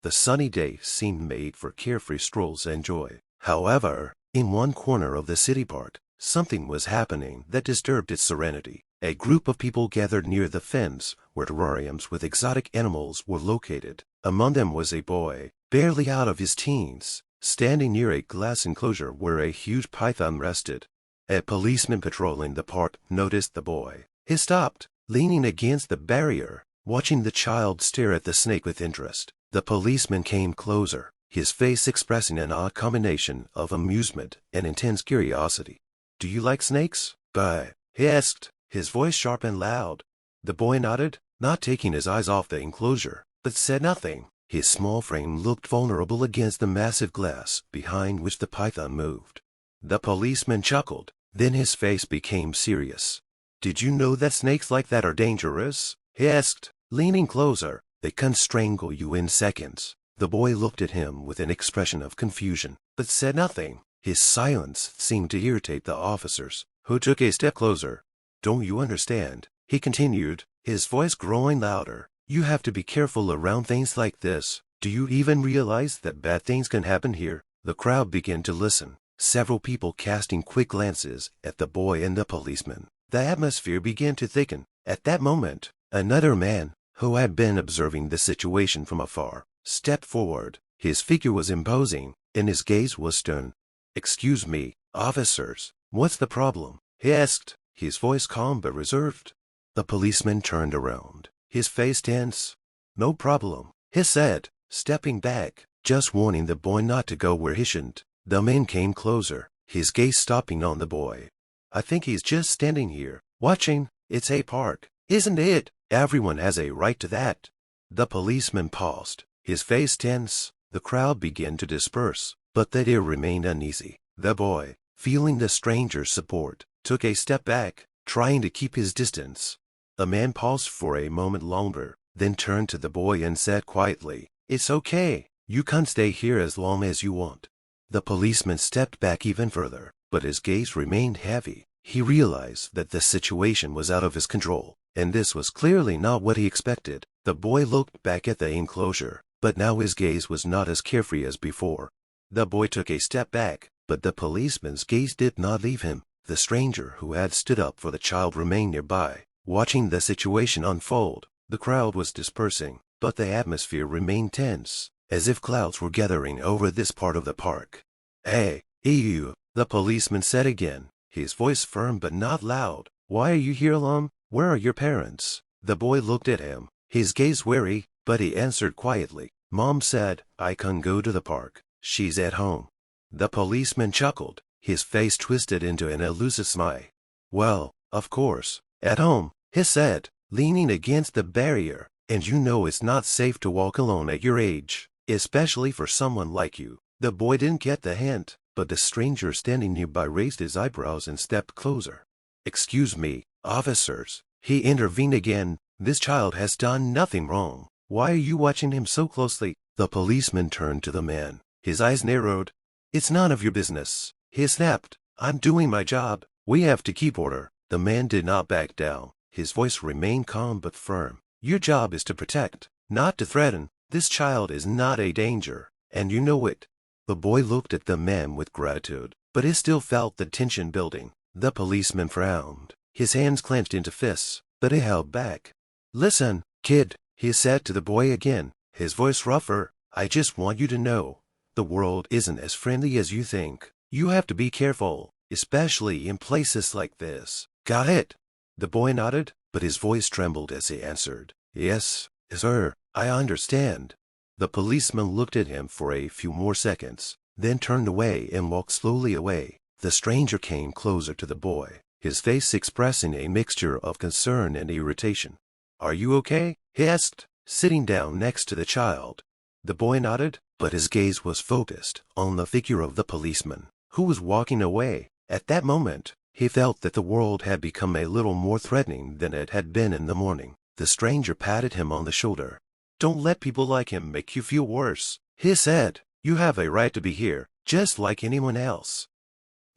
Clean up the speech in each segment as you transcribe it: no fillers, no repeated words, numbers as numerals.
The sunny day seemed made for carefree strolls and joy. However, in one corner of the city park, something was happening that disturbed its serenity. A group of people gathered near the fence where terrariums with exotic animals were located. Among them was a boy, barely out of his teens, standing near a glass enclosure where a huge python rested. A policeman patrolling the park noticed the boy. He stopped, leaning against the barrier, watching the child stare at the snake with interest. The policeman came closer, his face expressing an odd combination of amusement and intense curiosity. "Do you like snakes, boy?" he asked, his voice sharp and loud. The boy nodded, not taking his eyes off the enclosure, but said nothing. His small frame looked vulnerable against the massive glass behind which the python moved. The policeman chuckled, then his face became serious. "Did you know that snakes like that are dangerous?" he asked, leaning closer. "They can strangle you in seconds." The boy looked at him with an expression of confusion, but said nothing. His silence seemed to irritate the officers, who took a step closer. "Don't you understand?" he continued, his voice growing louder. "You have to be careful around things like this. Do you even realize that bad things can happen here?" The crowd began to listen, several people casting quick glances at the boy and the policeman. The atmosphere began to thicken. At that moment, another man, who had been observing the situation from afar, stepped forward. His figure was imposing, and his gaze was stern. "Excuse me, officers, what's the problem?" he asked, his voice calm but reserved. The policeman turned around, his face tense. "No problem," he said, stepping back, just warning the boy not to go where he shouldn't. The man came closer, his gaze stopping on the boy. "I think he's just standing here, watching. It's a park, isn't it? Everyone has a right to that." The policeman paused, his face tense. The crowd began to disperse, but the air remained uneasy. The boy, feeling the stranger's support, took a step back, trying to keep his distance. The man paused for a moment longer, then turned to the boy and said quietly, "It's okay. You can stay here as long as you want." The policeman stepped back even further, but his gaze remained heavy. He realized that the situation was out of his control, and this was clearly not what he expected. The boy looked back at the enclosure, but now his gaze was not as carefree as before. The boy took a step back, but the policeman's gaze did not leave him. The stranger who had stood up for the child remained nearby, watching the situation unfold. The crowd was dispersing, but the atmosphere remained tense, as if clouds were gathering over this part of the park. "Hey, you," the policeman said again, his voice firm but not loud. "Why are you here alone? Where are your parents?" The boy looked at him, his gaze wary, but he answered quietly, "Mom said I can go to the park. She's at home." The policeman chuckled, his face twisted into an elusive smile. "Well, of course, at home," he said, leaning against the barrier. "And you know it's not safe to walk alone at your age, especially for someone like you." The boy didn't get the hint, but the stranger standing nearby raised his eyebrows and stepped closer. "Excuse me, officers," he intervened again. "This child has done nothing wrong. Why are you watching him so closely?" The policeman turned to the man, his eyes narrowed. "It's none of your business," he snapped. "I'm doing my job. We have to keep order." The man did not back down. His voice remained calm but firm. "Your job is to protect, not to threaten. This child is not a danger, and you know it." The boy looked at the man with gratitude, but he still felt the tension building. The policeman frowned, his hands clenched into fists, but he held back. "Listen, kid," he said to the boy again, his voice rougher. "I just want you to know, the world isn't as friendly as you think. You have to be careful, especially in places like this. Got it?" The boy nodded, but his voice trembled as he answered, "Yes, sir, I understand." The policeman looked at him for a few more seconds, then turned away and walked slowly away. The stranger came closer to the boy, his face expressing a mixture of concern and irritation. "Are you okay?" he asked, sitting down next to the child. The boy nodded, but his gaze was focused on the figure of the policeman, who was walking away. At that moment, he felt that the world had become a little more threatening than it had been in the morning. The stranger patted him on the shoulder. "Don't let people like him make you feel worse," he said. "You have a right to be here, just like anyone else."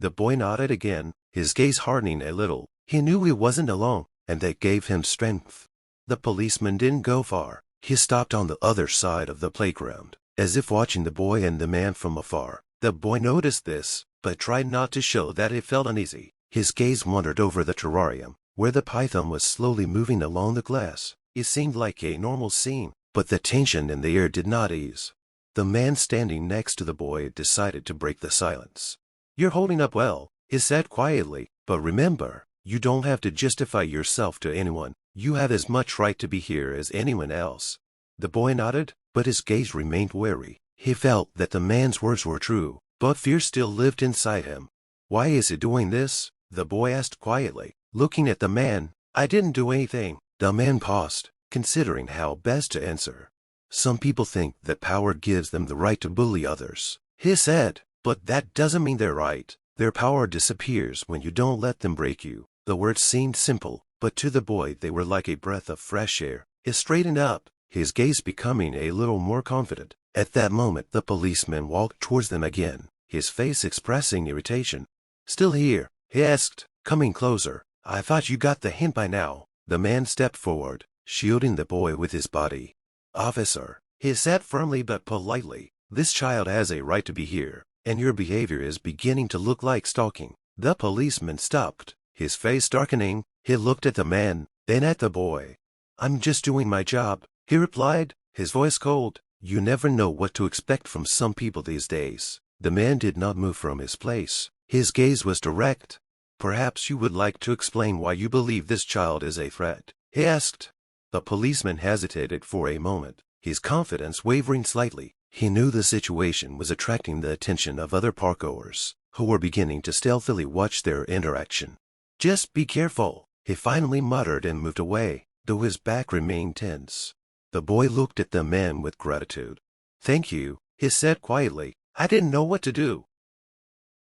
The boy nodded again, his gaze hardening a little. He knew he wasn't alone, and that gave him strength. The policeman didn't go far. He stopped on the other side of the playground, as if watching the boy and the man from afar. The boy noticed this, but tried not to show that it felt uneasy. His gaze wandered over the terrarium, where the python was slowly moving along the glass. It seemed like a normal scene, but the tension in the air did not ease. The man standing next to the boy decided to break the silence. "You're holding up well," he said quietly, "but remember, you don't have to justify yourself to anyone. You have as much right to be here as anyone else." The boy nodded, but his gaze remained wary. He felt that the man's words were true, but fear still lived inside him. "Why is he doing this?" the boy asked quietly, looking at the man. "I didn't do anything." The man paused, considering how best to answer. "Some people think that power gives them the right to bully others," he said, "but that doesn't mean they're right. Their power disappears when you don't let them break you." The words seemed simple, but to the boy they were like a breath of fresh air. He straightened up, his gaze becoming a little more confident. At that moment the policeman walked towards them again, his face expressing irritation. "Still here?" he asked, coming closer. "I thought you got the hint by now." The man stepped forward, shielding the boy with his body. "Officer," he said firmly but politely, "this child has a right to be here, and your behavior is beginning to look like stalking." The policeman stopped, his face darkening. He looked at the man, then at the boy. "I'm just doing my job," he replied, his voice cold. "You never know what to expect from some people these days." The man did not move from his place. His gaze was direct. "Perhaps you would like to explain why you believe this child is a threat?" he asked. The policeman hesitated for a moment, his confidence wavering slightly. He knew the situation was attracting the attention of other parkgoers, who were beginning to stealthily watch their interaction. "Just be careful," he finally muttered and moved away, though his back remained tense. The boy looked at the man with gratitude. "Thank you," he said quietly. "I didn't know what to do."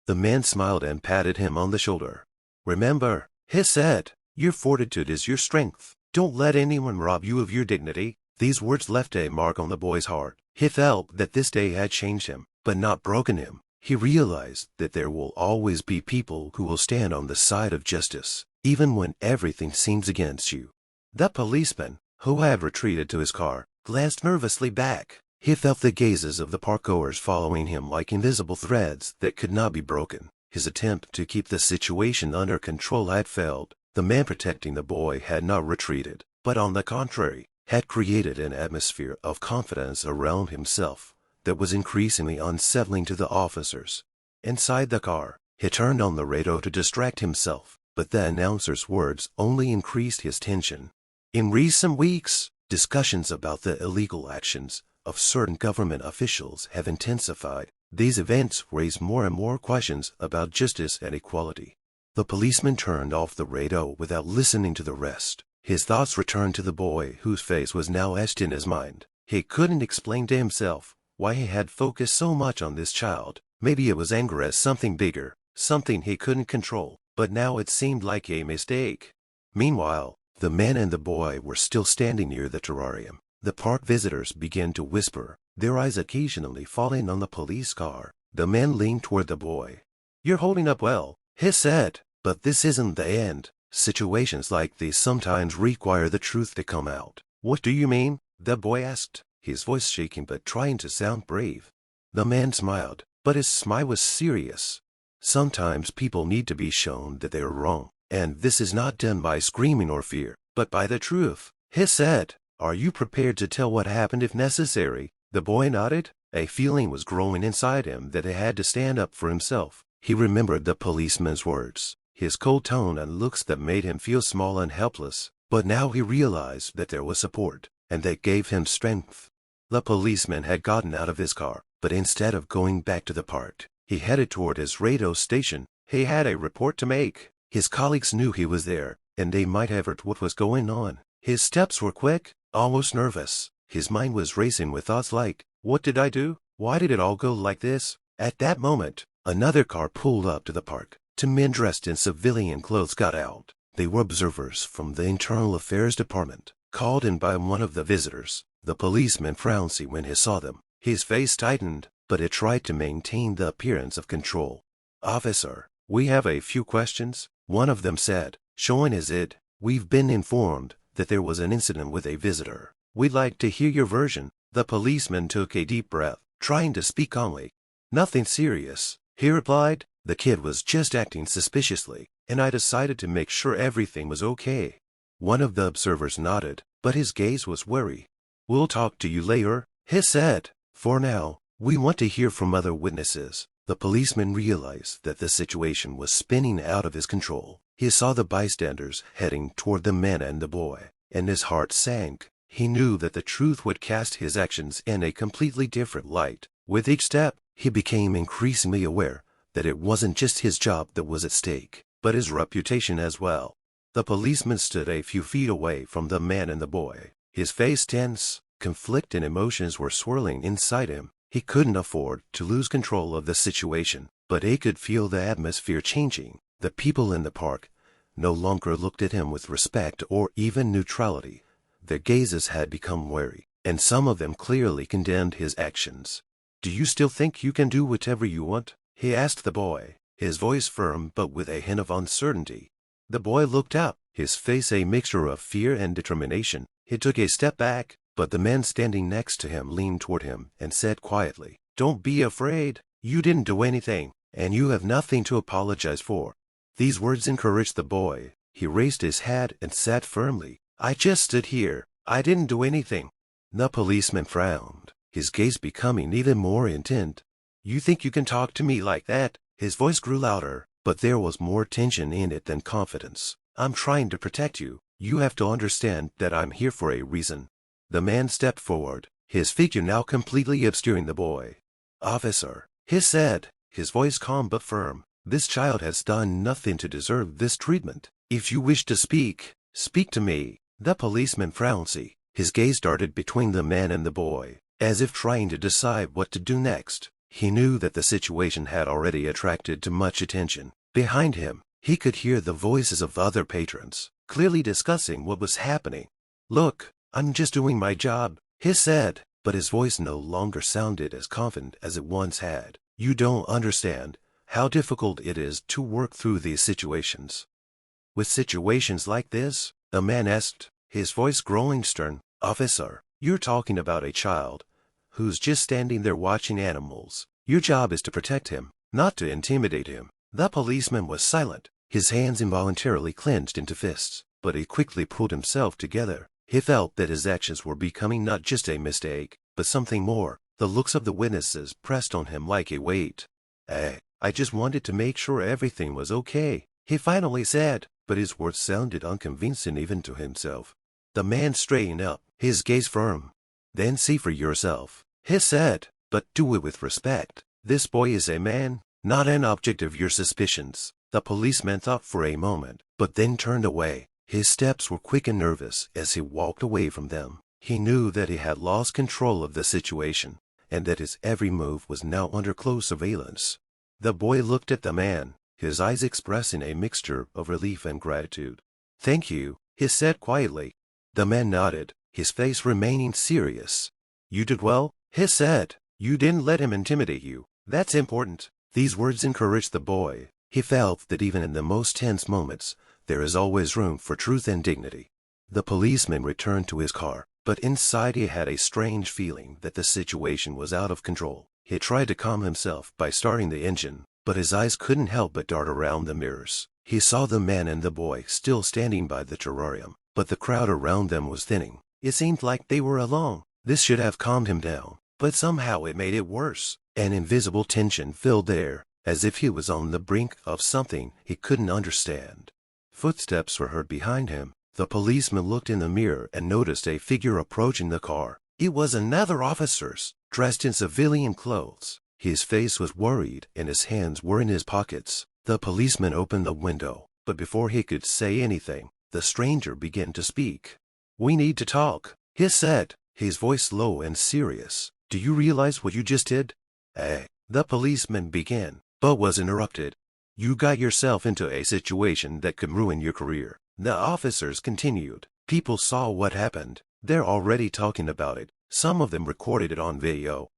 The man smiled and patted him on the shoulder. "Remember," he said, "your fortitude is your strength. Don't let anyone rob you of your dignity." These words left a mark on the boy's heart. He felt that this day had changed him, but not broken him. He realized that there will always be people who will stand on the side of justice, even when everything seems against you. The policeman, who had retreated to his car, glanced nervously back. He felt the gazes of the parkgoers following him like invisible threads that could not be broken. His attempt to keep the situation under control had failed. The man protecting the boy had not retreated, but on the contrary, had created an atmosphere of confidence around himself that was increasingly unsettling to the officers. Inside the car, he turned on the radio to distract himself, but the announcer's words only increased his tension. In recent weeks, discussions about the illegal actions of certain government officials have intensified. These events raise more and more questions about justice and equality. The policeman turned off the radio without listening to the rest. His thoughts returned to the boy whose face was now etched in his mind. He couldn't explain to himself why he had focused so much on this child. Maybe it was anger at something bigger, something he couldn't control, but now it seemed like a mistake. Meanwhile, the man and the boy were still standing near the terrarium. The park visitors began to whisper, their eyes occasionally falling on the police car. The man leaned toward the boy. "You're holding up well," he said, "but this isn't the end. Situations like these sometimes require the truth to come out." "What do you mean?" the boy asked, his voice shaking but trying to sound brave. The man smiled, but his smile was serious. "Sometimes people need to be shown that they are wrong, and this is not done by screaming or fear, but by the truth," he said. "Are you prepared to tell what happened if necessary?" The boy nodded. A feeling was growing inside him that he had to stand up for himself. He remembered the policeman's words, his cold tone and looks that made him feel small and helpless. But now he realized that there was support, and that gave him strength. The policeman had gotten out of his car, but instead of going back to the park, he headed toward his radio station. He had a report to make. His colleagues knew he was there, and they might have heard what was going on. His steps were quick, almost nervous. His mind was racing with thoughts like, what did I do? Why did it all go like this? At that moment, another car pulled up to the park. Two men dressed in civilian clothes got out. They were observers from the Internal Affairs Department, called in by one of the visitors. The policeman frowned when he saw them. His face tightened, but he tried to maintain the appearance of control. "Officer, we have a few questions," one of them said, showing his ID. "We've been informed that there was an incident with a visitor. We'd like to hear your version. The policeman took a deep breath, trying to speak calmly. Nothing serious, he replied. The kid was just acting suspiciously, and I decided to make sure everything was okay. One of the observers nodded, but his gaze was wary. We'll talk to you later, he said. For now, we want to hear from other witnesses. The policeman realized that the situation was spinning out of his control. He saw the bystanders heading toward the man and the boy, and his heart sank. He knew that the truth would cast his actions in a completely different light. With each step, he became increasingly aware that it wasn't just his job that was at stake, but his reputation as well. The policeman stood a few feet away from the man and the boy. His face tense, conflicting emotions were swirling inside him. He couldn't afford to lose control of the situation, but he could feel the atmosphere changing. The people in the park no longer looked at him with respect or even neutrality. Their gazes had become wary, and some of them clearly condemned his actions. "Do you still think you can do whatever you want?" he asked the boy, his voice firm but with a hint of uncertainty. The boy looked up, his face a mixture of fear and determination. He took a step back, but the man standing next to him leaned toward him and said quietly, "Don't be afraid. You didn't do anything, and you have nothing to apologize for." These words encouraged the boy. He raised his head and sat firmly. "I just stood here. I didn't do anything." The policeman frowned, his gaze becoming even more intent. "You think you can talk to me like that?" His voice grew louder, but there was more tension in it than confidence. "I'm trying to protect you. You have to understand that I'm here for a reason." The man stepped forward, his figure now completely obscuring the boy. "Officer," he said, his voice calm but firm, "this child has done nothing to deserve this treatment. If you wish to speak, speak to me." The policeman frowned. His gaze darted between the man and the boy, as if trying to decide what to do next. He knew that the situation had already attracted too much attention. Behind him, he could hear the voices of other patrons, clearly discussing what was happening. "Look, I'm just doing my job," he said, but his voice no longer sounded as confident as it once had. "You don't understand how difficult it is to work through these situations." "With situations like this?" the man asked, his voice growing stern. "Officer, you're talking about a child who's just standing there watching animals. Your job is to protect him, not to intimidate him." The policeman was silent, his hands involuntarily clenched into fists, but he quickly pulled himself together. He felt that his actions were becoming not just a mistake, but something more. The looks of the witnesses pressed on him like a weight. I just wanted to make sure everything was okay," he finally said, but his words sounded unconvincing even to himself. The man straightened up, his gaze firm. "Then see for yourself," he said, "but do it with respect. This boy is a man, not an object of your suspicions." The policeman thought for a moment, but then turned away. His steps were quick and nervous as he walked away from them. He knew that he had lost control of the situation, and that his every move was now under close surveillance. The boy looked at the man, his eyes expressing a mixture of relief and gratitude. "Thank you," he said quietly. The man nodded, his face remaining serious. "You did well," he said. "You didn't let him intimidate you. That's important." These words encouraged the boy. He felt that even in the most tense moments, there is always room for truth and dignity. The policeman returned to his car, but inside he had a strange feeling that the situation was out of control. He tried to calm himself by starting the engine, but his eyes couldn't help but dart around the mirrors. He saw the man and the boy still standing by the terrarium, but the crowd around them was thinning. It seemed like they were alone. This should have calmed him down, but somehow it made it worse. An invisible tension filled the air, as if he was on the brink of something he couldn't understand. Footsteps were heard behind him. The policeman looked in the mirror and noticed a figure approaching the car. It was another officer, dressed in civilian clothes. His face was worried and his hands were in his pockets. The policeman opened the window, but before he could say anything, the stranger began to speak. "We need to talk," he said, his voice low and serious. "Do you realize what you just did?" The policeman began, but was interrupted. "You got yourself into a situation that could ruin your career." The officers continued. "People saw what happened. They're already talking about it. Some of them recorded it on video."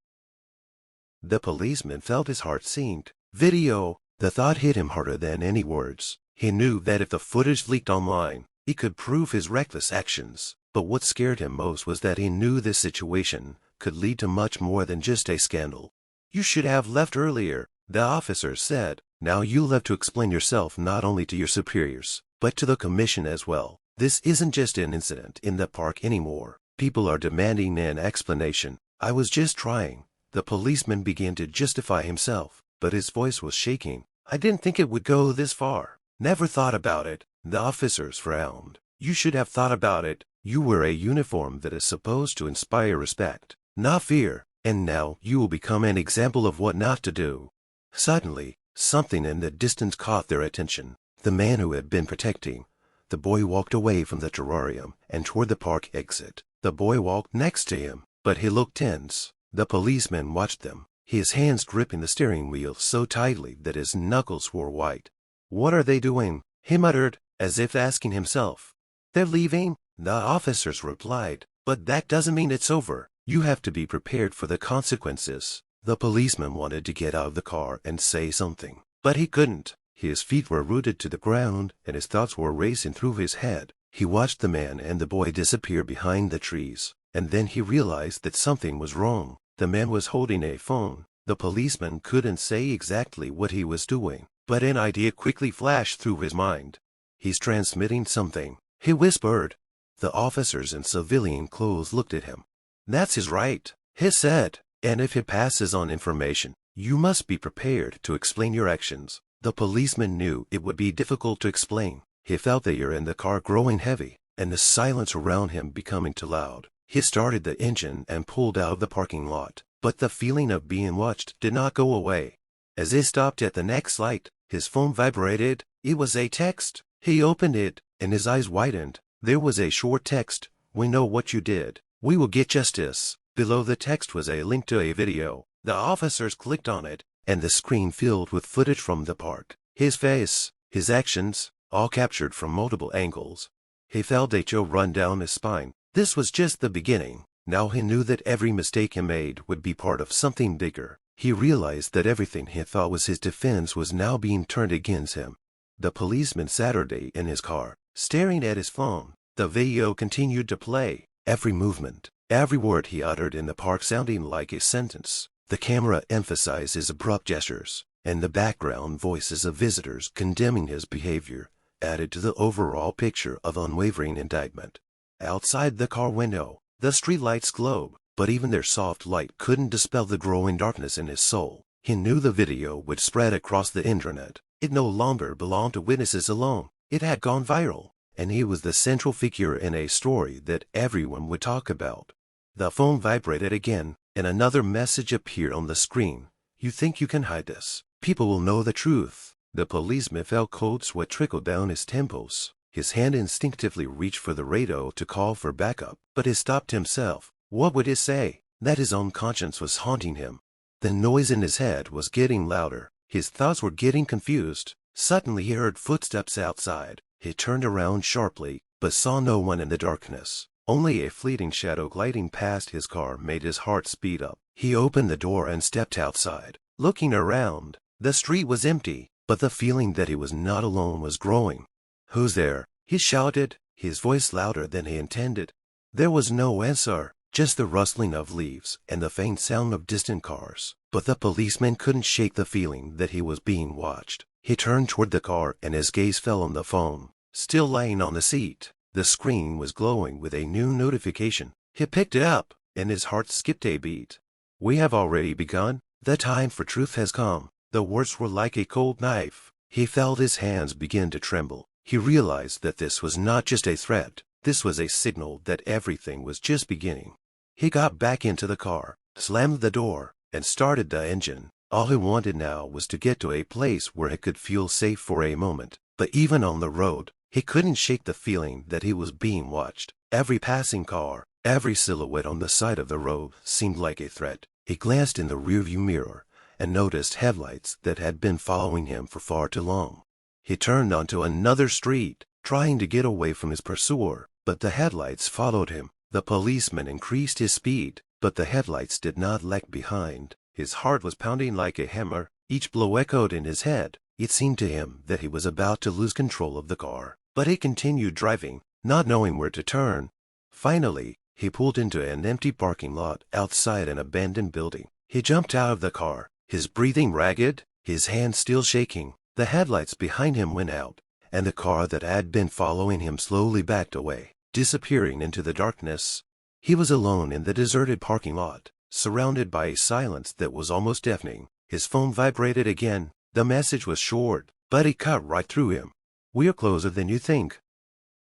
The policeman felt his heart sink. Video! The thought hit him harder than any words. He knew that if the footage leaked online, it could prove his reckless actions. But what scared him most was that he knew this situation could lead to much more than just a scandal. "You should have left earlier," the officer said. "Now you'll have to explain yourself not only to your superiors, but to the commission as well. This isn't just an incident in the park anymore. People are demanding an explanation." "I was just trying." The policeman began to justify himself, but his voice was shaking. "I didn't think it would go this far." "Never thought about it." The officers frowned. "You should have thought about it. You wear a uniform that is supposed to inspire respect, not fear, and now you will become an example of what not to do." Suddenly, something in the distance caught their attention. The man who had been protecting the boy walked away from the terrarium and toward the park exit. The boy walked next to him, but he looked tense. The policeman watched them, his hands gripping the steering wheel so tightly that his knuckles were white. "What are they doing?" he muttered, as if asking himself. "They're leaving," the officers replied. "But that doesn't mean it's over. You have to be prepared for the consequences." The policeman wanted to get out of the car and say something, but he couldn't. His feet were rooted to the ground, and his thoughts were racing through his head. He watched the man and the boy disappear behind the trees, and then he realized that something was wrong. The man was holding a phone. The policeman couldn't say exactly what he was doing, but an idea quickly flashed through his mind. "He's transmitting something," he whispered. The officers in civilian clothes looked at him. "That's his right," he said, "and if he passes on information, you must be prepared to explain your actions." The policeman knew it would be difficult to explain. He felt the air in the car growing heavy, and the silence around him becoming too loud. He started the engine and pulled out of the parking lot, but the feeling of being watched did not go away. As he stopped at the next light, his phone vibrated. It was a text. He opened it, and his eyes widened. There was a short text. "We know what you did. We will get justice." Below the text was a link to a video. The officers clicked on it, and the screen filled with footage from the park. His face, his actions, all captured from multiple angles. He felt a chill run down his spine. This was just the beginning. Now he knew that every mistake he made would be part of something bigger. He realized that everything he thought was his defense was now being turned against him. The policeman sat in his car, staring at his phone. The video continued to play, every movement, every word he uttered in the park sounding like a sentence. The camera emphasized his abrupt gestures, and the background voices of visitors condemning his behavior added to the overall picture of unwavering indictment. Outside the car window, the streetlights glowed, but even their soft light couldn't dispel the growing darkness in his soul. He knew the video would spread across the internet. It no longer belonged to witnesses alone. It had gone viral, and he was the central figure in a story that everyone would talk about. The phone vibrated again, and another message appeared on the screen. "You think you can hide this? People will know the truth." The policeman felt cold sweat trickle down his temples. His hand instinctively reached for the radio to call for backup, but he stopped himself. What would he say? That his own conscience was haunting him. The noise in his head was getting louder. His thoughts were getting confused. Suddenly he heard footsteps outside. He turned around sharply, but saw no one in the darkness. Only a fleeting shadow gliding past his car made his heart speed up. He opened the door and stepped outside. Looking around, the street was empty, but the feeling that he was not alone was growing. "Who's there?" he shouted, his voice louder than he intended. There was no answer, just the rustling of leaves and the faint sound of distant cars. But the policeman couldn't shake the feeling that he was being watched. He turned toward the car and his gaze fell on the phone, still lying on the seat. The screen was glowing with a new notification. He picked it up, and his heart skipped a beat. "We have already begun. The time for truth has come." The words were like a cold knife. He felt his hands begin to tremble. He realized that this was not just a threat. This was a signal that everything was just beginning. He got back into the car, slammed the door, and started the engine. All he wanted now was to get to a place where he could feel safe for a moment. But even on the road, he couldn't shake the feeling that he was being watched. Every passing car, every silhouette on the side of the road seemed like a threat. He glanced in the rearview mirror and noticed headlights that had been following him for far too long. He turned onto another street, trying to get away from his pursuer, but the headlights followed him. The policeman increased his speed, but the headlights did not lag behind. His heart was pounding like a hammer. Each blow echoed in his head. It seemed to him that he was about to lose control of the car. But he continued driving, not knowing where to turn. Finally, he pulled into an empty parking lot outside an abandoned building. He jumped out of the car, his breathing ragged, his hands still shaking. The headlights behind him went out, and the car that had been following him slowly backed away, disappearing into the darkness. He was alone in the deserted parking lot, surrounded by a silence that was almost deafening. His phone vibrated again. The message was short, but it cut right through him. "We're closer than you think."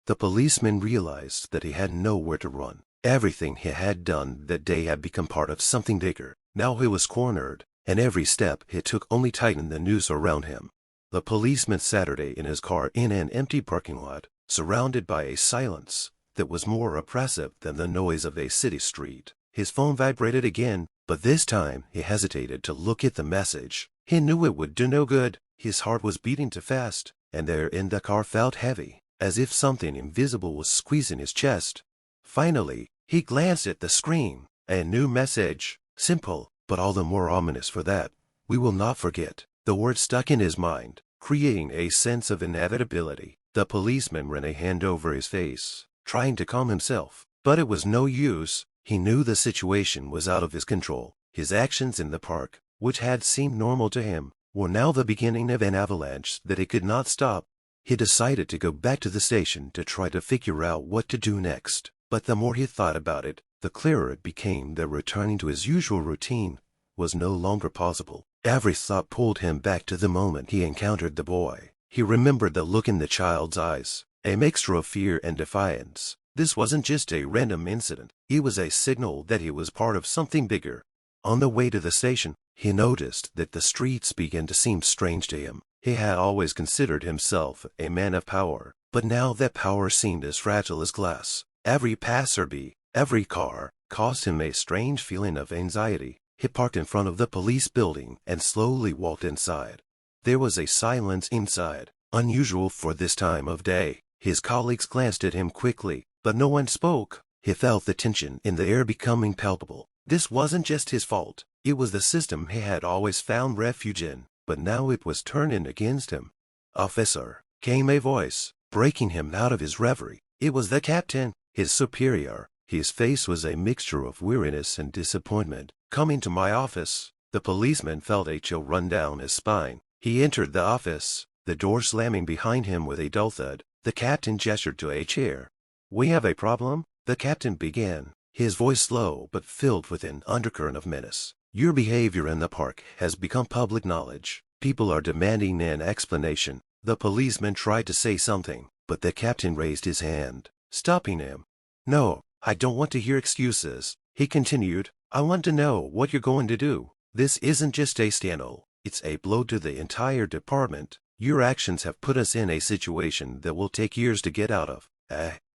The policeman realized that he had nowhere to run. Everything he had done that day had become part of something bigger. Now he was cornered, and every step he took only tightened the noose around him. The policeman sat in his car in an empty parking lot, surrounded by a silence that was more oppressive than the noise of a city street. His phone vibrated again, but this time he hesitated to look at the message. He knew it would do no good. His heart was beating too fast, and there in the car felt heavy, as if something invisible was squeezing his chest. Finally, he glanced at the screen. A new message, simple, but all the more ominous for that. "We will not forget." The word stuck in his mind, creating a sense of inevitability. The policeman ran a hand over his face, trying to calm himself, but it was no use. He knew the situation was out of his control. His actions in the park, which had seemed normal to him, were now the beginning of an avalanche that he could not stop. He decided to go back to the station to try to figure out what to do next. But the more he thought about it, the clearer it became that returning to his usual routine was no longer possible. Every thought pulled him back to the moment he encountered the boy. He remembered the look in the child's eyes, a mixture of fear and defiance. This wasn't just a random incident. It was a signal that he was part of something bigger. On the way to the station, he noticed that the streets began to seem strange to him. He had always considered himself a man of power, but now that power seemed as fragile as glass. Every passerby, every car, caused him a strange feeling of anxiety. He parked in front of the police building and slowly walked inside. There was a silence inside, unusual for this time of day. His colleagues glanced at him quickly, but no one spoke. He felt the tension in the air becoming palpable. This wasn't just his fault. It was the system he had always found refuge in, but now it was turning against him. "Officer," came a voice, breaking him out of his reverie. It was the captain, his superior. His face was a mixture of weariness and disappointment. "Come into my office." The policeman felt a chill run down his spine. He entered the office, the door slamming behind him with a dull thud. The captain gestured to a chair. "We have a problem," the captain began, his voice slow but filled with an undercurrent of menace. "Your behavior in the park has become public knowledge. People are demanding an explanation." The policeman tried to say something, but the captain raised his hand, stopping him. "No, I don't want to hear excuses," he continued. "I want to know what you're going to do. This isn't just a scandal. It's a blow to the entire department. Your actions have put us in a situation that will take years to get out of."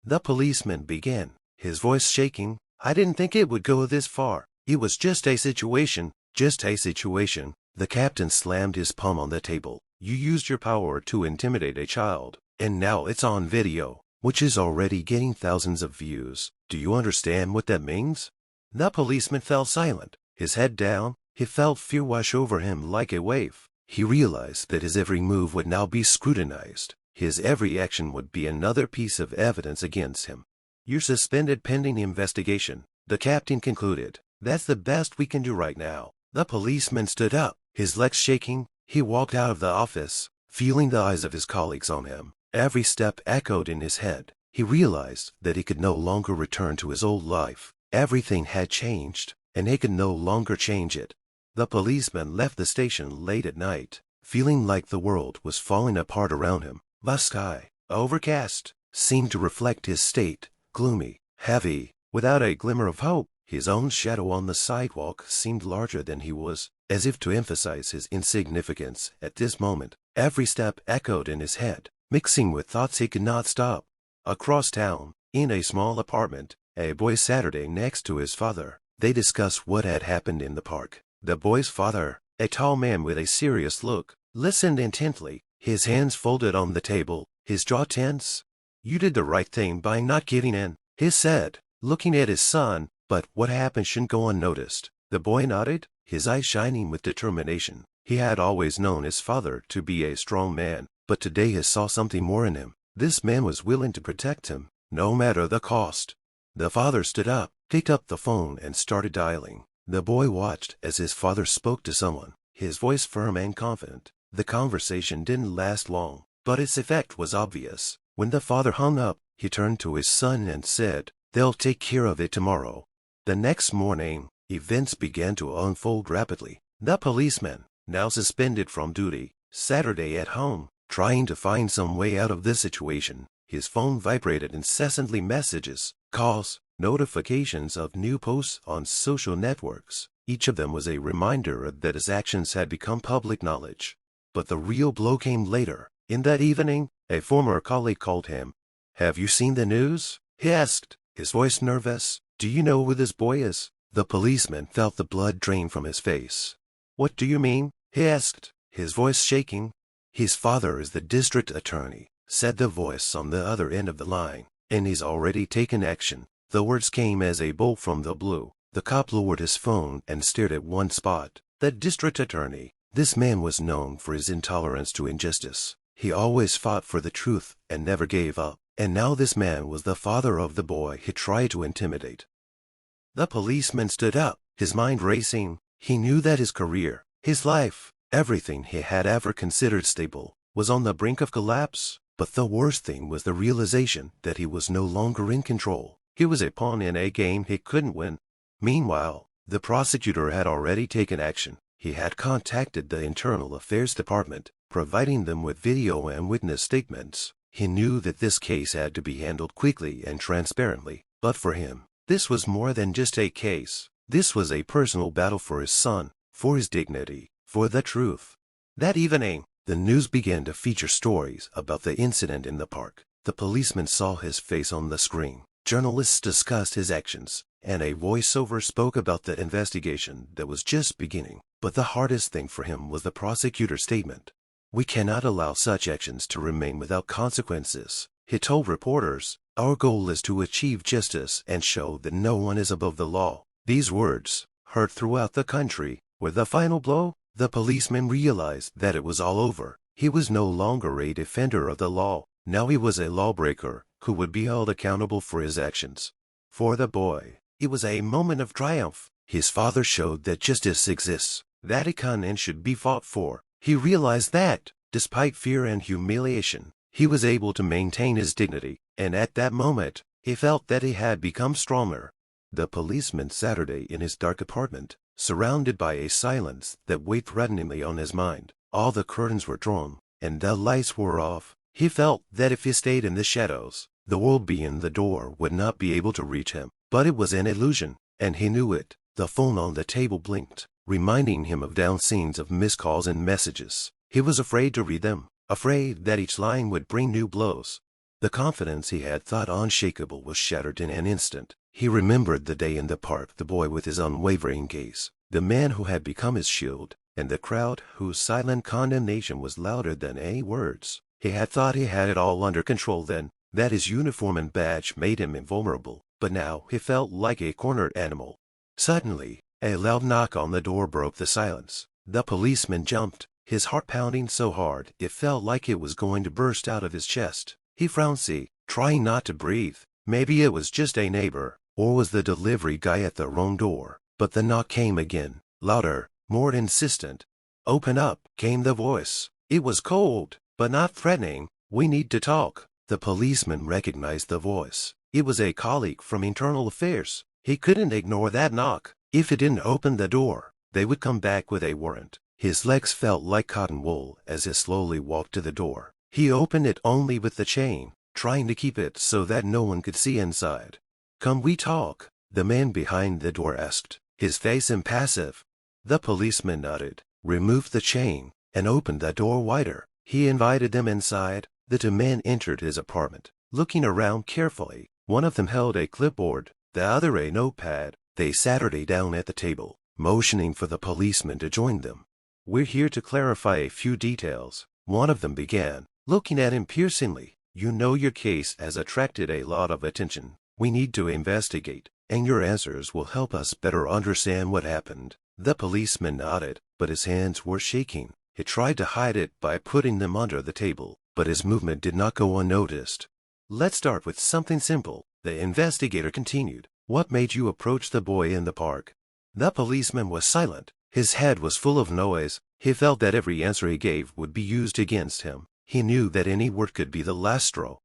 The policeman began, his voice shaking. "I didn't think it would go this far. It was just a situation. Just a situation." The captain slammed his palm on the table. "You used your power to intimidate a child, and now it's on video, which is already getting thousands of views. Do you understand what that means?" The policeman fell silent, his head down. He felt fear wash over him like a wave. He realized that his every move would now be scrutinized. His every action would be another piece of evidence against him. "You're suspended pending the investigation," the captain concluded. "That's the best we can do right now." The policeman stood up, his legs shaking. He walked out of the office, feeling the eyes of his colleagues on him. Every step echoed in his head. He realized that he could no longer return to his old life. Everything had changed, and he could no longer change it. The policeman left the station late at night, feeling like the world was falling apart around him. The sky, overcast, seemed to reflect his state, gloomy, heavy, without a glimmer of hope. His own shadow on the sidewalk seemed larger than he was, as if to emphasize his insignificance at this moment. Every step echoed in his head, mixing with thoughts he could not stop. Across town, in a small apartment, a boy sat next to his father. They discussed what had happened in the park. The boy's father, a tall man with a serious look, listened intently, his hands folded on the table, his jaw tense. "You did the right thing by not giving in," he said, looking at his son. "But what happened shouldn't go unnoticed." The boy nodded, his eyes shining with determination. He had always known his father to be a strong man, but today he saw something more in him. This man was willing to protect him, no matter the cost. The father stood up, picked up the phone, and started dialing. The boy watched as his father spoke to someone, his voice firm and confident. The conversation didn't last long, but its effect was obvious. When the father hung up, he turned to his son and said, "They'll take care of it tomorrow." The next morning, events began to unfold rapidly. The policeman, now suspended from duty, Saturday at home, trying to find some way out of this situation. His phone vibrated incessantly, messages, calls, notifications of new posts on social networks. Each of them was a reminder that his actions had become public knowledge. But the real blow came later. In that evening, a former colleague called him. "Have you seen the news?" he asked, his voice nervous. "Do you know who this boy is?" The policeman felt the blood drain from his face. "What do you mean?" he asked, his voice shaking. "His father is the district attorney," said the voice on the other end of the line, "and he's already taken action." The words came as a bolt from the blue. The cop lowered his phone and stared at one spot. The district attorney. This man was known for his intolerance to injustice. He always fought for the truth and never gave up. And now this man was the father of the boy he tried to intimidate. The policeman stood up, his mind racing. He knew that his career, his life, everything he had ever considered stable, was on the brink of collapse. But the worst thing was the realization that he was no longer in control. He was a pawn in a game he couldn't win. Meanwhile, the prosecutor had already taken action. He had contacted the Internal Affairs Department, providing them with video and witness statements. He knew that this case had to be handled quickly and transparently. But for him, this was more than just a case. This was a personal battle for his son, for his dignity, for the truth. That evening, the news began to feature stories about the incident in the park. The policeman saw his face on the screen. Journalists discussed his actions, and a voiceover spoke about the investigation that was just beginning. But the hardest thing for him was the prosecutor's statement. "We cannot allow such actions to remain without consequences," he told reporters. "Our goal is to achieve justice and show that no one is above the law." These words, heard throughout the country, were the final blow. The policeman realized that it was all over. He was no longer a defender of the law. Now he was a lawbreaker who would be held accountable for his actions. For the boy, it was a moment of triumph. His father showed that justice exists, that it can and should be fought for. He realized that, despite fear and humiliation, he was able to maintain his dignity, and at that moment, he felt that he had become stronger. The policeman Saturday in his dark apartment, surrounded by a silence that weighed threateningly on his mind. All the curtains were drawn, and the lights were off. He felt that if he stayed in the shadows, the world beyond the door would not be able to reach him. But it was an illusion, and he knew it. The phone on the table blinked, reminding him of down scenes of missed calls and messages. He was afraid to read them, afraid that each line would bring new blows. The confidence he had thought unshakable was shattered in an instant. He remembered the day in the park, the boy with his unwavering gaze, the man who had become his shield, and the crowd whose silent condemnation was louder than any words. He had thought he had it all under control then, that his uniform and badge made him invulnerable. But now he felt like a cornered animal. Suddenly, a loud knock on the door broke the silence. The policeman jumped, his heart pounding so hard it felt like it was going to burst out of his chest. He frowned, trying not to breathe. Maybe it was just a neighbor, or was the delivery guy at the wrong door. But the knock came again, louder, more insistent. "Open up," came the voice. It was cold, but not threatening. "We need to talk." The policeman recognized the voice. It was a colleague from Internal Affairs. He couldn't ignore that knock. If he didn't open the door, they would come back with a warrant. His legs felt like cotton wool as he slowly walked to the door. He opened it only with the chain, trying to keep it so that no one could see inside. "Can we talk?" the man behind the door asked, his face impassive. The policeman nodded, removed the chain, and opened the door wider. He invited them inside. The two men entered his apartment, looking around carefully. One of them held a clipboard, the other a notepad. They sat down at the table, motioning for the policeman to join them. "We're here to clarify a few details," one of them began, looking at him piercingly. "You know your case has attracted a lot of attention. We need to investigate, and your answers will help us better understand what happened." The policeman nodded, but his hands were shaking. He tried to hide it by putting them under the table, but his movement did not go unnoticed. "Let's start with something simple," The investigator continued. What made you approach the boy in the park? The policeman was silent. His head was full of noise. He felt that every answer he gave would be used against him. He knew that any word could be the last straw.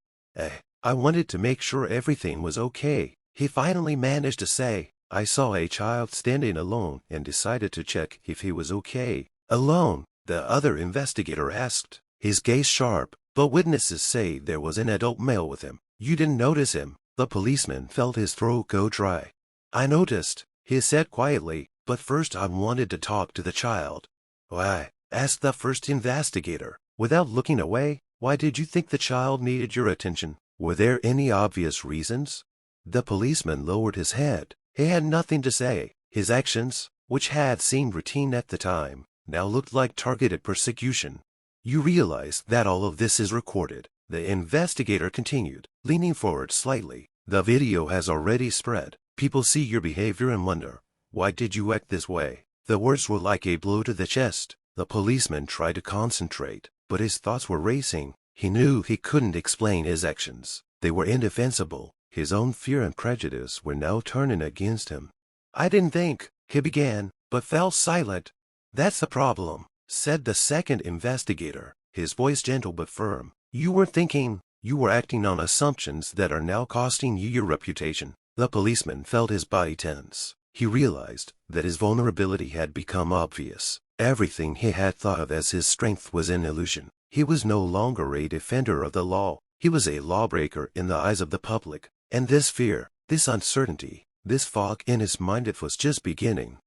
I wanted to make sure everything was okay. He finally managed to say, I saw a child standing alone and decided to check if he was okay. Alone? The other investigator asked, his gaze sharp. But witnesses say there was an adult male with him. You didn't notice him. The policeman felt his throat go dry. I noticed, he said quietly, but first I wanted to talk to the child. Why? Asked the first investigator. Without looking away, why did you think the child needed your attention? Were there any obvious reasons? The policeman lowered his head. He had nothing to say. His actions, which had seemed routine at the time, now looked like targeted persecution. You realize that all of this is recorded. The investigator continued, leaning forward slightly. The video has already spread. People see your behavior and wonder, why did you act this way? The words were like a blow to the chest. The policeman tried to concentrate, but his thoughts were racing. He knew he couldn't explain his actions. They were indefensible. His own fear and prejudice were now turning against him. I didn't think, he began, but fell silent. That's the problem, said the second investigator, his voice gentle but firm. You were thinking, you were acting on assumptions that are now costing you your reputation. The policeman felt his body tense. He realized that his vulnerability had become obvious. Everything he had thought of as his strength was an illusion. He was no longer a defender of the law. He was a lawbreaker in the eyes of the public. And this fear, this uncertainty, this fog in his mind, it was just beginning.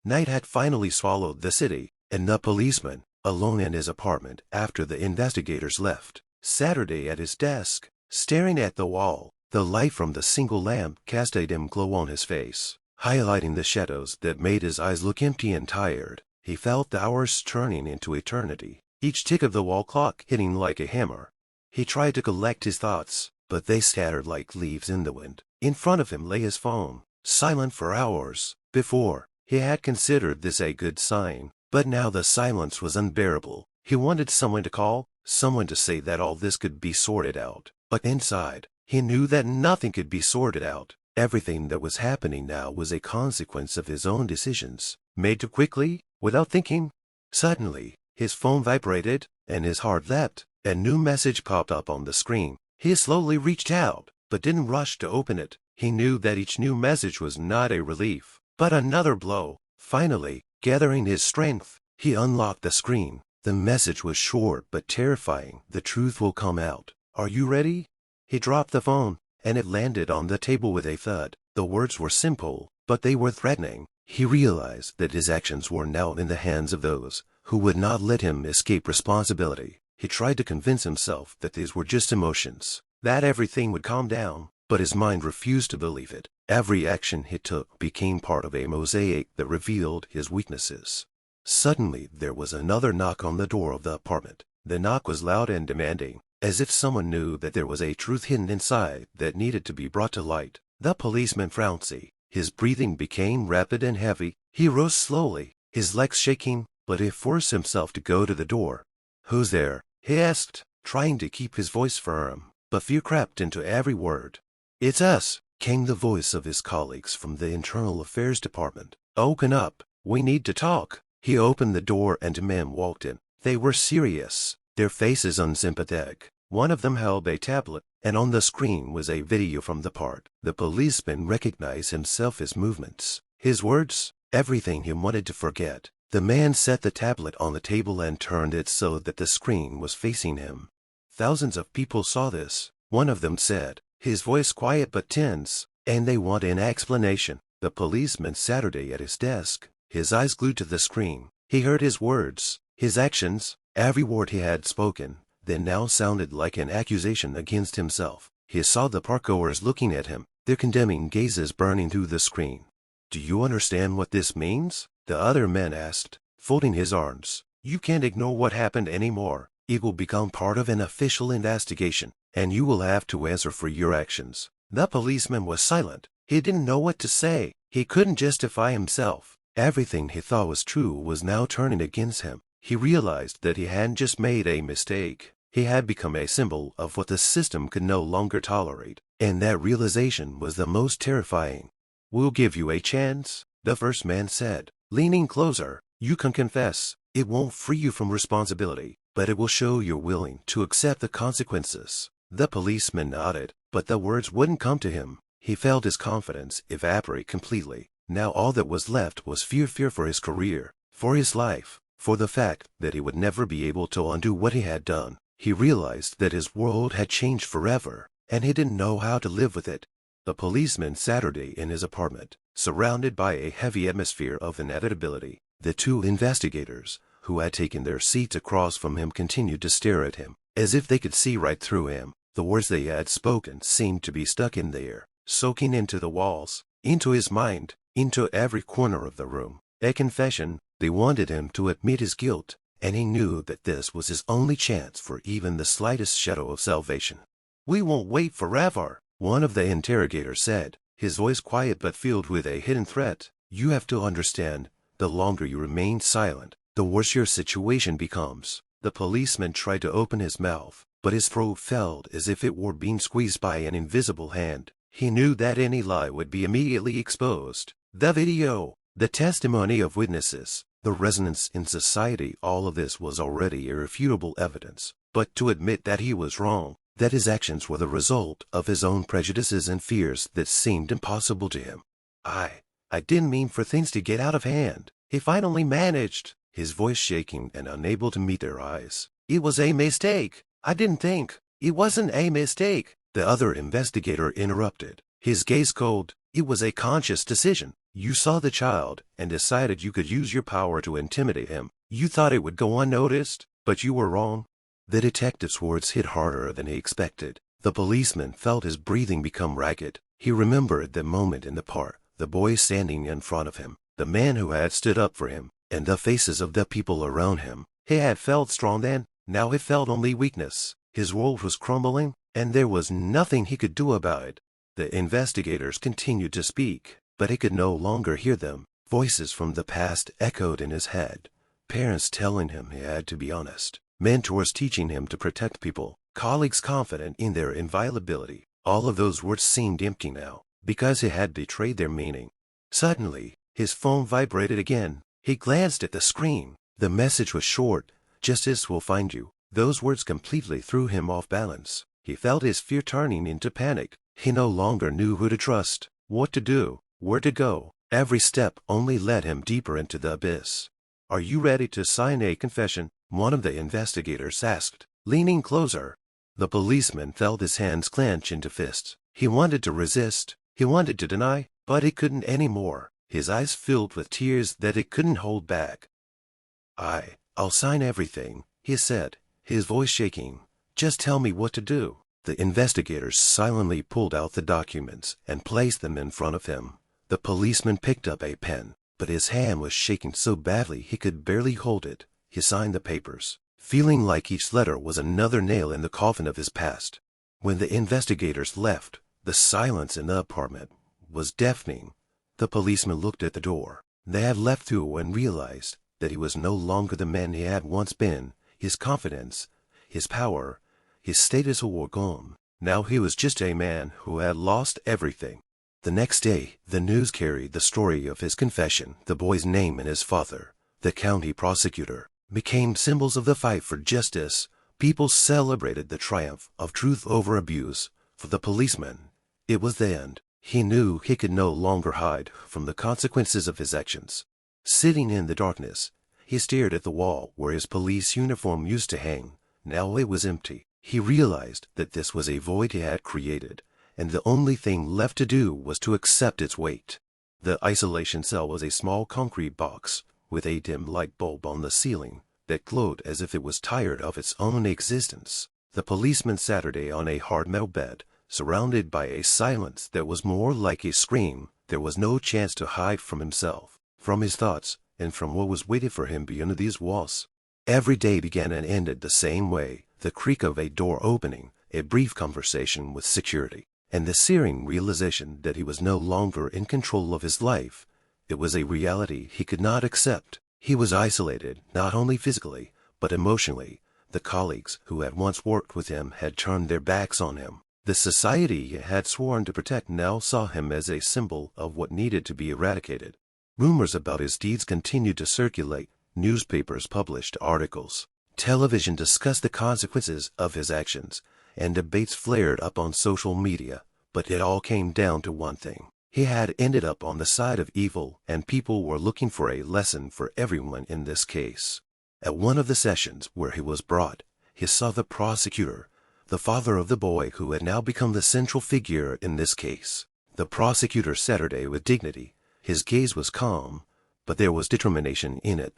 Night had finally swallowed the city, and the policeman, alone in his apartment after the investigators left, Saturday at his desk, staring at the wall. The light from the single lamp cast a dim glow on his face, highlighting the shadows that made his eyes look empty and tired. He felt the hours turning into eternity, each tick of the wall clock hitting like a hammer. He tried to collect his thoughts, but they scattered like leaves in the wind. In front of him lay his phone, silent for hours. Before, he had considered this a good sign, but now the silence was unbearable. He wanted someone to call, someone to say that all this could be sorted out. But inside, he knew that nothing could be sorted out. Everything that was happening now was a consequence of his own decisions, made too quickly, without thinking. Suddenly, his phone vibrated, and his heart leapt. A new message popped up on the screen. He slowly reached out, but didn't rush to open it. He knew that each new message was not a relief, but another blow. Finally, gathering his strength, he unlocked the screen. The message was short but terrifying. The truth will come out. Are you ready? He dropped the phone, and it landed on the table with a thud. The words were simple, but they were threatening. He realized that his actions were now in the hands of those who would not let him escape responsibility. He tried to convince himself that these were just emotions, that everything would calm down, but his mind refused to believe it. Every action he took became part of a mosaic that revealed his weaknesses. Suddenly, there was another knock on the door of the apartment. The knock was loud and demanding, as if someone knew that there was a truth hidden inside that needed to be brought to light. The policeman frowned. His breathing became rapid and heavy. He rose slowly, his legs shaking, but he forced himself to go to the door. Who's there? He asked, trying to keep his voice firm, but fear crept into every word. It's us, came the voice of his colleagues from the Internal Affairs Department. Open up, we need to talk. He opened the door and two men walked in. They were serious, their faces unsympathetic. One of them held a tablet, and on the screen was a video from the park. The policeman recognized himself, his movements, his words, everything he wanted to forget. The man set the tablet on the table and turned it so that the screen was facing him. Thousands of people saw this, one of them said, his voice quiet but tense, and they want an explanation. The policeman sat at his desk, his eyes glued to the screen. He heard his words, his actions, every word he had spoken, that now sounded like an accusation against himself. He saw the parkgoers looking at him, their condemning gazes burning through the screen. Do you understand what this means? The other man asked, folding his arms. You can't ignore what happened anymore. It will become part of an official investigation, and you will have to answer for your actions. The policeman was silent. He didn't know what to say. He couldn't justify himself. Everything he thought was true was now turning against him. He realized that he hadn't just made a mistake. He had become a symbol of what the system could no longer tolerate, and that realization was the most terrifying. "We'll give you a chance," the first man said, leaning closer. "You can confess. It won't free you from responsibility, but it will show you're willing to accept the consequences." The policeman nodded, but the words wouldn't come to him. He felt his confidence evaporate completely. Now all that was left was fear for his career, for his life, for the fact that he would never be able to undo what he had done. He realized that his world had changed forever, and he didn't know how to live with it. The policeman Saturday in his apartment, surrounded by a heavy atmosphere of inevitability. The two investigators, who had taken their seats across from him, continued to stare at him, as if they could see right through him. The words they had spoken seemed to be stuck in there, soaking into the walls, into his mind, into every corner of the room. A confession. They wanted him to admit his guilt, and he knew that this was his only chance for even the slightest shadow of salvation. "We won't wait forever," one of the interrogators said, his voice quiet but filled with a hidden threat. "You have to understand, the longer you remain silent, the worse your situation becomes." The policeman tried to open his mouth, but his throat felt as if it were being squeezed by an invisible hand. He knew that any lie would be immediately exposed. The video, the testimony of witnesses, the resonance in society, all of this was already irrefutable evidence. But to admit that he was wrong, that his actions were the result of his own prejudices and fears, that seemed impossible to him. I didn't mean for things to get out of hand. If I'd only managed," his voice shaking and unable to meet their eyes. "It was a mistake. I didn't think. It wasn't a mistake," the other investigator interrupted, his gaze cold. "It was a conscious decision. You saw the child and decided you could use your power to intimidate him. You thought it would go unnoticed, but you were wrong." The detective's words hit harder than he expected. The policeman felt his breathing become ragged. He remembered the moment in the park, the boy standing in front of him, the man who had stood up for him, and the faces of the people around him. He had felt strong then, now he felt only weakness. His world was crumbling, and there was nothing he could do about it. The investigators continued to speak, but he could no longer hear them. Voices from the past echoed in his head. Parents telling him he had to be honest. Mentors teaching him to protect people. Colleagues confident in their inviolability. All of those words seemed empty now, because he had betrayed their meaning. Suddenly, his phone vibrated again. He glanced at the screen. The message was short. "Justice will find you." Those words completely threw him off balance. He felt his fear turning into panic. He no longer knew who to trust, what to do, where to go. Every step only led him deeper into the abyss. "Are you ready to sign a confession?" one of the investigators asked, leaning closer. The policeman felt his hands clench into fists. He wanted to resist. He wanted to deny, but he couldn't anymore. His eyes filled with tears that he couldn't hold back. I'll sign everything," he said, his voice shaking. "Just tell me what to do." The investigators silently pulled out the documents and placed them in front of him. The policeman picked up a pen, but his hand was shaking so badly he could barely hold it. He signed the papers, feeling like each letter was another nail in the coffin of his past. When the investigators left, the silence in the apartment was deafening. The policeman looked at the door. They had left through and realized that he was no longer the man he had once been. His confidence, his power, his status were gone. Now he was just a man who had lost everything. The next day, the news carried the story of his confession. The boy's name and his father, the county prosecutor, became symbols of the fight for justice. People celebrated the triumph of truth over abuse. For the policeman, it was the end. He knew he could no longer hide from the consequences of his actions. Sitting in the darkness, he stared at the wall where his police uniform used to hang. Now it was empty. He realized that this was a void he had created, and the only thing left to do was to accept its weight. The isolation cell was a small concrete box with a dim light bulb on the ceiling that glowed as if it was tired of its own existence. The policeman Saturday on a hard metal bed, surrounded by a silence that was more like a scream. There was no chance to hide from himself, from his thoughts, and from what was waiting for him beyond these walls. Every day began and ended the same way. The creak of a door opening, a brief conversation with security, and the searing realization that he was no longer in control of his life. It was a reality he could not accept. He was isolated, not only physically, but emotionally. The colleagues who had once worked with him had turned their backs on him. The society he had sworn to protect now saw him as a symbol of what needed to be eradicated. Rumors about his deeds continued to circulate. Newspapers published articles. Television discussed the consequences of his actions, and debates flared up on social media. But it all came down to one thing. He had ended up on the side of evil, and people were looking for a lesson for everyone in this case. At one of the sessions where he was brought, he saw the prosecutor, the father of the boy who had now become the central figure in this case. The prosecutor Saturday with dignity. His gaze was calm, but there was determination in it.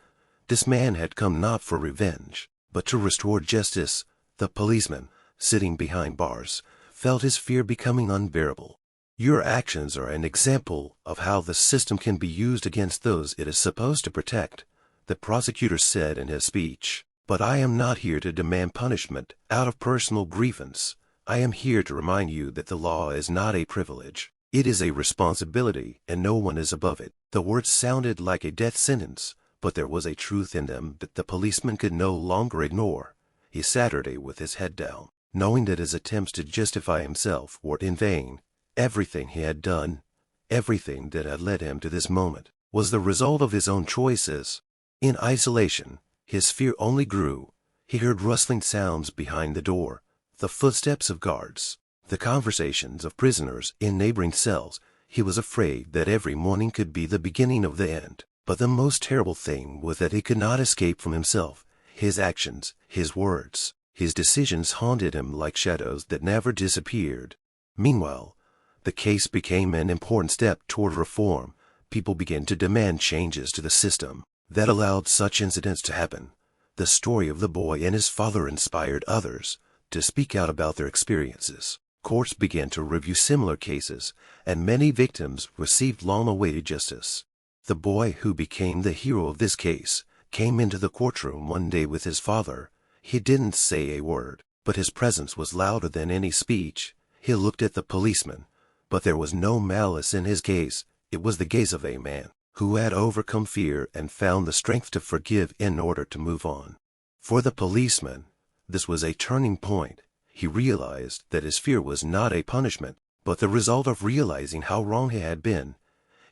This man had come not for revenge, but to restore justice. The policeman, sitting behind bars, felt his fear becoming unbearable. Your actions are an example of how the system can be used against those it is supposed to protect, the prosecutor said in his speech. But I am not here to demand punishment out of personal grievance. I am here to remind you that the law is not a privilege. It is a responsibility, and no one is above it. The words sounded like a death sentence, but there was a truth in them that the policeman could no longer ignore. He sat Saturday with his head down, knowing that his attempts to justify himself were in vain. Everything he had done, everything that had led him to this moment, was the result of his own choices. In isolation, his fear only grew. He heard rustling sounds behind the door, the footsteps of guards, the conversations of prisoners in neighboring cells. He was afraid that every morning could be the beginning of the end. But the most terrible thing was that he could not escape from himself. His actions, his words, his decisions haunted him like shadows that never disappeared. Meanwhile, the case became an important step toward reform. People began to demand changes to the system that allowed such incidents to happen. The story of the boy and his father inspired others to speak out about their experiences. Courts began to review similar cases, and many victims received long-awaited justice. The boy who became the hero of this case came into the courtroom one day with his father. He didn't say a word, but his presence was louder than any speech. He looked at the policeman, but there was no malice in his gaze. It was the gaze of a man who had overcome fear and found the strength to forgive in order to move on. For the policeman, this was a turning point. He realized that his fear was not a punishment, but the result of realizing how wrong he had been.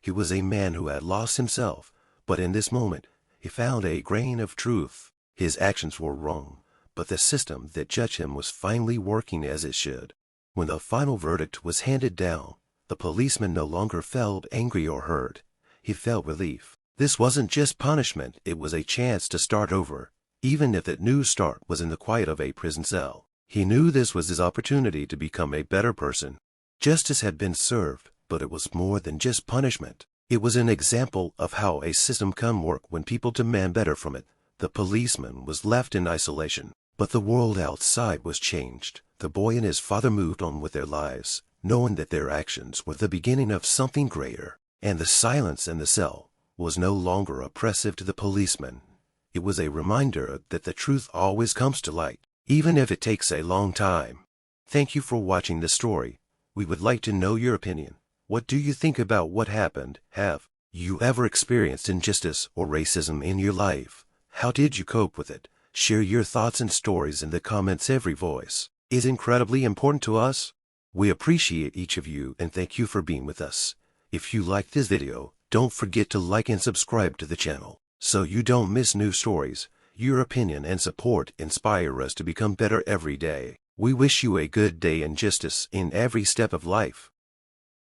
He was a man who had lost himself, but in this moment he found a grain of truth. His actions were wrong, but the system that judged him was finally working as it should. When the final verdict was handed down, the policeman no longer felt angry or hurt. He felt relief. This wasn't just punishment, it was a chance to start over, even if that new start was in the quiet of a prison cell. He knew this was his opportunity to become a better person. Justice had been served, but it was more than just punishment. It was an example of how a system can work when people demand better from it. The policeman was left in isolation, but the world outside was changed. The boy and his father moved on with their lives, knowing that their actions were the beginning of something greater. And the silence in the cell was no longer oppressive to the policeman. It was a reminder that the truth always comes to light, even if it takes a long time. Thank you for watching this story. We would like to know your opinion. What do you think about what happened? Have you ever experienced injustice or racism in your life? How did you cope with it? Share your thoughts and stories in the comments. Every voice is incredibly important to us. We appreciate each of you and thank you for being with us. If you liked this video, don't forget to like and subscribe to the channel so you don't miss new stories. Your opinion and support inspire us to become better every day. We wish you a good day and justice in every step of life.